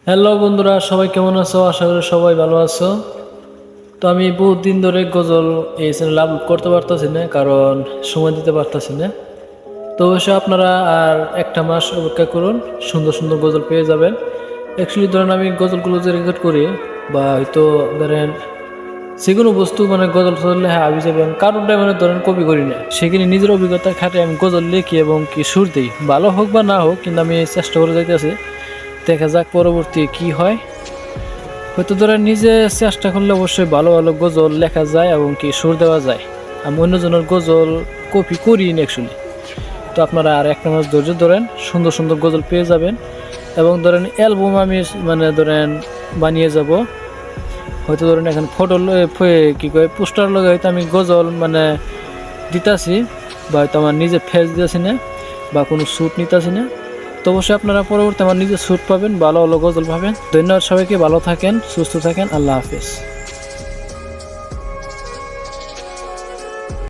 Hello বন্ধুরা, সবাই কেমন আছো? আশা করি সবাই ভালো আছো। তো আমি বহুত দিন ধরে গজল এই চ্যানেলে আপলোড করতে পারতেছি না, কারণ সময় দিতে পারতেছি না। তো অবশ্যই আপনারা আর একটা মাস অপেক্ষা করুন, সুন্দর সুন্দর গজল পেয়ে যাবেন। অ্যাকচুয়ালি ধরেন আমি গজলগুলো যে রেকর্ড করি, বা হয়তো ধরেন যে কোনো বস্তু মানে গজল চললে হ্যাঁ আমি যাবেন, কারণটা মানে ধরেন কপি করি না, সেখানে নিজের অভিজ্ঞতা খাটে আমি গজল লিখি এবং কি সুর দিই। ভালো হোক বা না হোক, কিন্তু আমি চেষ্টা করে যাইতেছি, দেখা যাক পরবর্তী কি হয়। হয়তো ধরেন নিজে চেষ্টা করলে অবশ্যই ভালো ভালো গজল লেখা যায় এবং কি সুর দেওয়া যায়। আমি অন্যজনের গজল কপি করি না অ্যাকচুয়ালি। তো আপনারা আর একটা মাস ধৈর্য ধরেন, সুন্দর সুন্দর গজল পেয়ে যাবেন। এবং ধরেন অ্যালবাম আমি মানে ধরেন বানিয়ে যাব। হয়তো ধরেন এখন ফটো কি কয় পোস্টার লগে হয়তো আমি গজল মানে দিতাছি, বা হয়তো আমার নিজে ফেস দিতেছি না, বা কোনো শ্যুট নিতেছি না। তো অবশ্যই আপনারা পরবর্তী আমার নিজের শ্যুট পাবেন, ভালো ভালো গজল পাবেন। ধন্যবাদ সবাইকে, ভালো থাকেন, সুস্থ থাকেন, আল্লাহ হাফেজ।